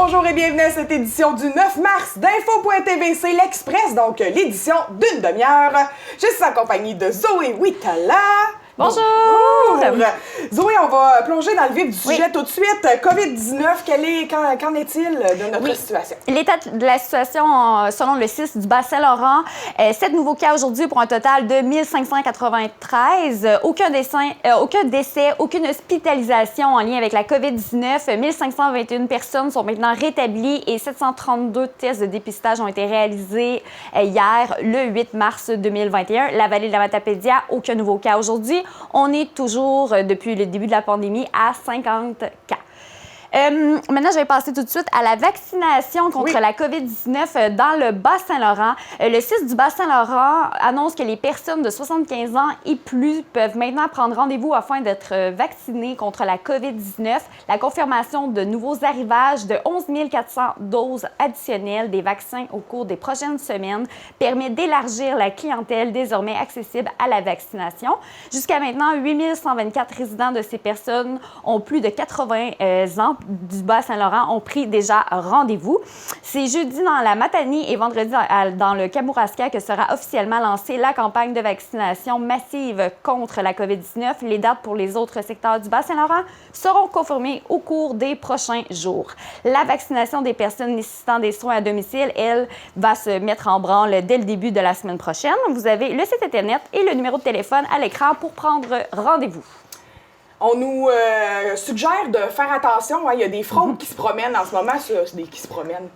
Bonjour et bienvenue à cette édition du 9 mars d'Info.tv. C'est l'Express, donc l'édition d'une demi-heure. Je suis en compagnie de Zoé Huitala. Bonjour! Zoé, on va plonger dans le vif du sujet tout de suite. COVID-19, qu'en est-il de notre situation? L'état de la situation, selon le CIS du Bas-Saint-Laurent, 7 nouveaux cas aujourd'hui pour un total de 1593. Aucun décès, aucune hospitalisation en lien avec la COVID-19. 1521 personnes sont maintenant rétablies et 732 tests de dépistage ont été réalisés hier, le 8 mars 2021. La vallée de la Matapédia, aucun nouveau cas aujourd'hui. On est toujours, depuis le début de la pandémie, à 50 cas. Maintenant, je vais passer tout de suite à la vaccination contre la COVID-19 dans le Bas-Saint-Laurent. Le CIS du Bas-Saint-Laurent annonce que les personnes de 75 ans et plus peuvent maintenant prendre rendez-vous afin d'être vaccinées contre la COVID-19. La confirmation de nouveaux arrivages de 11 400 doses additionnelles des vaccins au cours des prochaines semaines permet d'élargir la clientèle désormais accessible à la vaccination. Jusqu'à maintenant, 8 124 résidents de ces personnes ont plus de 80 ans du Bas-Saint-Laurent ont pris déjà rendez-vous. C'est jeudi dans la Matanie et vendredi dans le Kamouraska que sera officiellement lancée la campagne de vaccination massive contre la COVID-19. Les dates pour les autres secteurs du Bas-Saint-Laurent seront confirmées au cours des prochains jours. La vaccination des personnes nécessitant des soins à domicile, elle, va se mettre en branle dès le début de la semaine prochaine. Vous avez le site Internet et le numéro de téléphone à l'écran pour prendre rendez-vous. On nous suggère de faire attention. Hein. Il y a des fraudes qui se promènent en ce moment, qui se promènent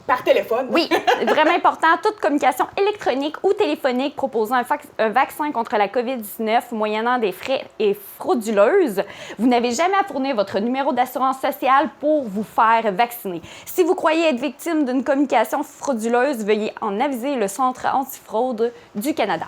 par téléphone. Oui, vraiment important. Toute communication électronique ou téléphonique proposant un vaccin contre la COVID-19 moyennant des frais est frauduleuse. Vous n'avez jamais à fournir votre numéro d'assurance sociale pour vous faire vacciner. Si vous croyez être victime d'une communication frauduleuse, veuillez en aviser le Centre antifraude du Canada.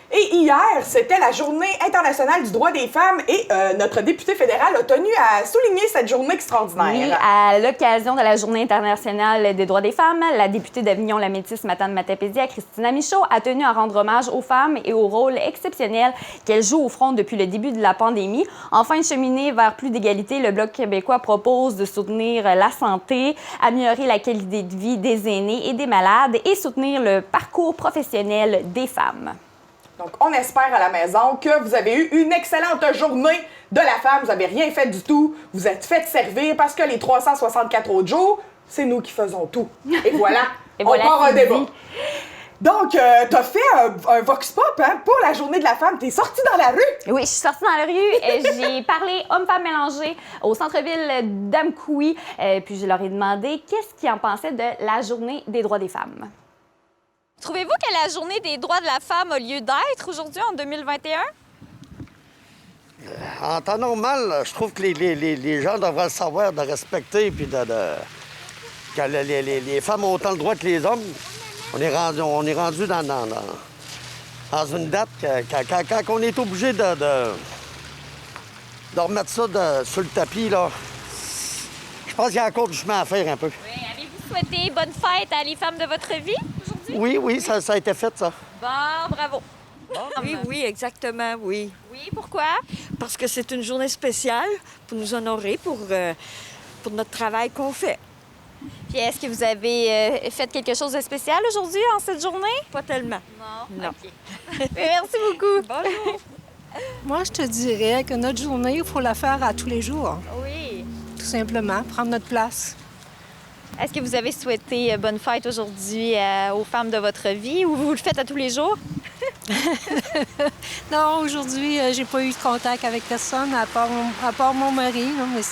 Et hier, c'était la Journée internationale du droit des femmes et notre députée fédérale a tenu à souligner cette journée extraordinaire. Oui, à l'occasion de la Journée internationale des droits des femmes, la députée d'Avignon-la-Métis, Matane Matapédia, Christina Michaud, a tenu à rendre hommage aux femmes et au rôle exceptionnel qu'elles jouent au front depuis le début de la pandémie. Enfin, cheminer vers plus d'égalité, le Bloc québécois propose de soutenir la santé, améliorer la qualité de vie des aînés et des malades et soutenir le parcours professionnel des femmes. Donc, on espère à la maison que vous avez eu une excellente journée de la femme. Vous n'avez rien fait du tout. Vous êtes fait servir parce que les 364 autres jours, c'est nous qui faisons tout. Et voilà, Et voilà, on part un débat. dit. Donc, t'as fait un vox pop hein, pour la journée de la femme. T'es sortie dans la rue. Oui, je suis sortie dans la rue et j'ai parlé hommes-femmes mélangés au centre-ville d'Amkoui. Puis je leur ai demandé qu'est-ce qu'ils en pensaient de la Journée des droits des femmes. Trouvez-vous que la Journée des droits de la femme a lieu d'être aujourd'hui, en 2021? En temps normal, je trouve que les gens devraient le savoir, de respecter, puis que les femmes ont autant le droit que les hommes. On est rendu dans une date quand on est obligé de remettre ça sur le tapis, là. Je pense qu'il y a encore du chemin à faire un peu. Oui, avez-vous souhaité bonne fête à les femmes de votre vie aujourd'hui? Oui, ça a été fait, ça. Bon, bravo. Oui, exactement, oui. Oui, pourquoi? Parce que c'est une journée spéciale pour nous honorer pour notre travail qu'on fait. Puis est-ce que vous avez fait quelque chose de spécial aujourd'hui, en cette journée? Pas tellement. Non. OK. Merci beaucoup. Bonjour. Moi, je te dirais que notre journée, il faut la faire à tous les jours. Oui. Tout simplement, prendre notre place. Est-ce que vous avez souhaité bonne fête aujourd'hui aux femmes de votre vie ou vous le faites à tous les jours? Non, aujourd'hui, j'ai pas eu de contact avec personne à part mon mari. Non, mais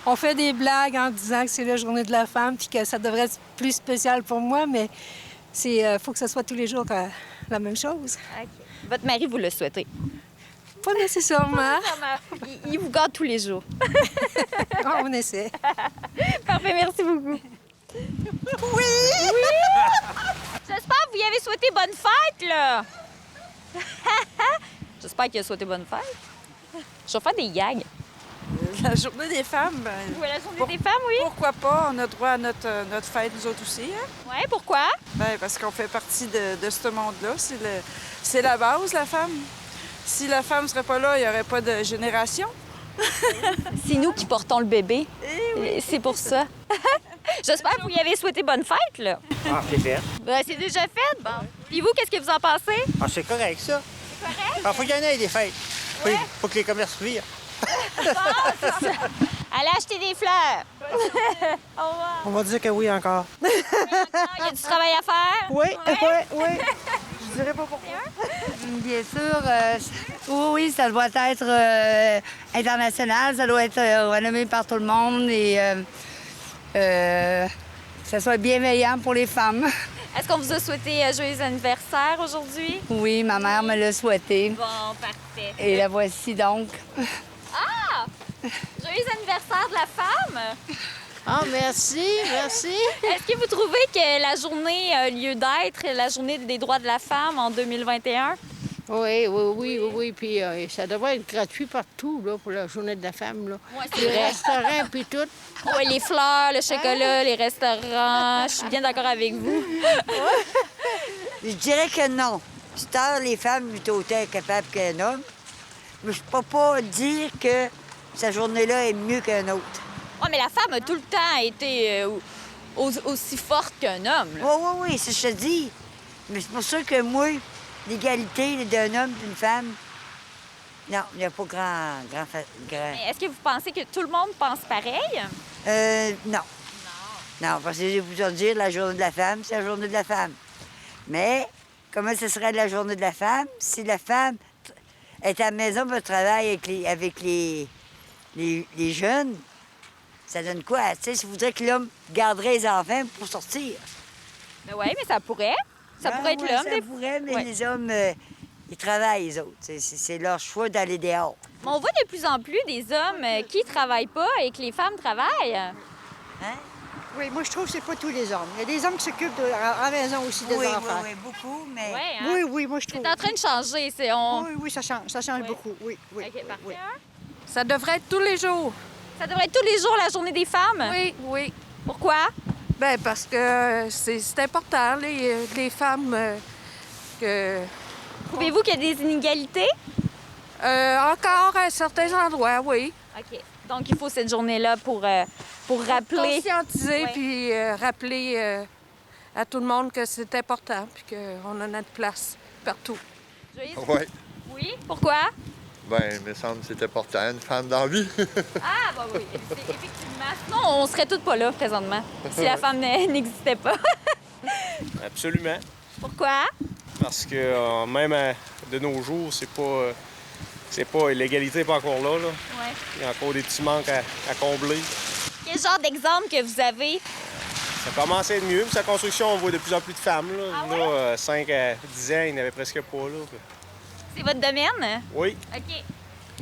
on fait des blagues en disant que c'est la journée de la femme puis que ça devrait être plus spécial pour moi, mais faut que ce soit tous les jours la même chose. OK. Votre mari, vous le souhaitez? Pas nécessairement. Il vous garde tous les jours. On essaie. Parfait, merci beaucoup. Oui! J'espère que vous y avez souhaité bonne fête, là! J'espère qu'il a souhaité bonne fête. Je vais faire des gags. La journée des femmes, Oui, la journée des femmes, oui. pourquoi pas? On a droit à notre fête, nous autres aussi. Hein? Oui, pourquoi? Ben, parce qu'on fait partie de ce monde-là. C'est la base, la femme. Si la femme ne serait pas là, il n'y aurait pas de génération. C'est nous qui portons le bébé. C'est pour ça. J'espère que vous y avez souhaité bonne fête, là. Ah, c'est fait. Ben, c'est déjà fait, bon. Puis vous, qu'est-ce que vous en pensez? Ah, c'est correct, ça. C'est correct? Ah, faut qu'il y en ait des fêtes. Faut que les commerces virent. Allez acheter des fleurs. Au revoir. On va dire que oui encore. Il y a du travail à faire? Oui. Je dirais pas pourquoi. Bien sûr, oui, ça doit être international, ça doit être renommé par tout le monde et que ça soit bienveillant pour les femmes. Est-ce qu'on vous a souhaité joyeux anniversaire aujourd'hui? Oui, ma mère me l'a souhaité Bon, parfait. et la voici donc. Ah! Joyeux anniversaire de la femme! Ah, merci. Est-ce que vous trouvez que la journée a lieu d'être, la journée des droits de la femme en 2021? Oui. Puis ça devrait être gratuit partout, là, pour la journée de la femme, là. Ouais, c'est Les vrai. restaurants, puis tout. Oui, les fleurs, le chocolat, les restaurants. Je suis bien d'accord avec vous. Je dirais que non. C'est tard, les femmes sont autant capables qu'un homme. Mais je peux pas dire que cette journée-là est mieux qu'un autre. Oui, mais la femme a tout le temps été aussi forte qu'un homme. Là. Oui, c'est ce que je te dis. Mais c'est pour ça que moi, l'égalité d'un homme et d'une femme, non, il n'y a pas grand. Mais est-ce que vous pensez que tout le monde pense pareil? Non. Non, parce que je vais vous dire, la journée de la femme, c'est la journée de la femme. Mais comment ce serait la journée de la femme si la femme est à la maison pour travailler avec les jeunes? Ça donne quoi? Tu sais, ça voudrait que l'homme garderait les enfants pour sortir. Ben oui, mais ça pourrait. Ça pourrait être l'homme. Ça pourrait, mais Ouais. les hommes, ils travaillent, les autres. C'est leur choix d'aller dehors. Mais on voit de plus en plus des hommes qui travaillent pas et que les femmes travaillent. Hein? Oui, moi, je trouve que c'est pas tous les hommes. Il y a des hommes qui s'occupent à raison aussi des enfants. Oui, beaucoup, mais... Ouais, hein? Oui, moi, je trouve. C'est en train de changer. Oui, ça change Oui. beaucoup. Oui. OK, parfait. Ça devrait être tous les jours. Ça devrait être tous les jours la journée des femmes? Oui. Pourquoi? Bien, parce que c'est important, les femmes, que... Trouvez-vous qu'il y a des inégalités? Encore à certains endroits, oui. OK. Donc, il faut cette journée-là pour rappeler. Conscientiser, Ouais. puis rappeler à tout le monde que c'est important, puis qu'on a notre place partout. Joyeuse- Oui. Oui? Pourquoi? Ben, il me semble que c'est important, une femme dans la vie. Ah, bah oui, effectivement. Sinon, on serait toutes pas là présentement, si la femme n'existait pas. Absolument. Pourquoi? Parce que même de nos jours, l'égalité n'est pas encore là. Ouais. Il y a encore des petits manques à combler. Quel genre d'exemple que vous avez? Ça commence à être mieux. Puis sa construction, on voit de plus en plus de femmes. Là. Ah ouais? 5 à 10 ans, il n'y en avait presque pas. Là. C'est votre domaine? Oui, OK. Puis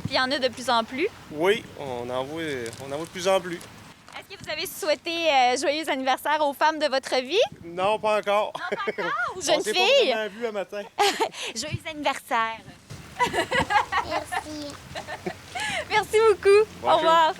il y en a de plus en plus. oui, on en voit de plus en plus. Est-ce que vous avez souhaité joyeux anniversaire aux femmes de votre vie? Non, pas encore. Non, pas encore. Aux On jeunes s'est filles? pas vraiment vu un matin. Joyeux anniversaire. Merci. Merci beaucoup. Bonjour. Au revoir.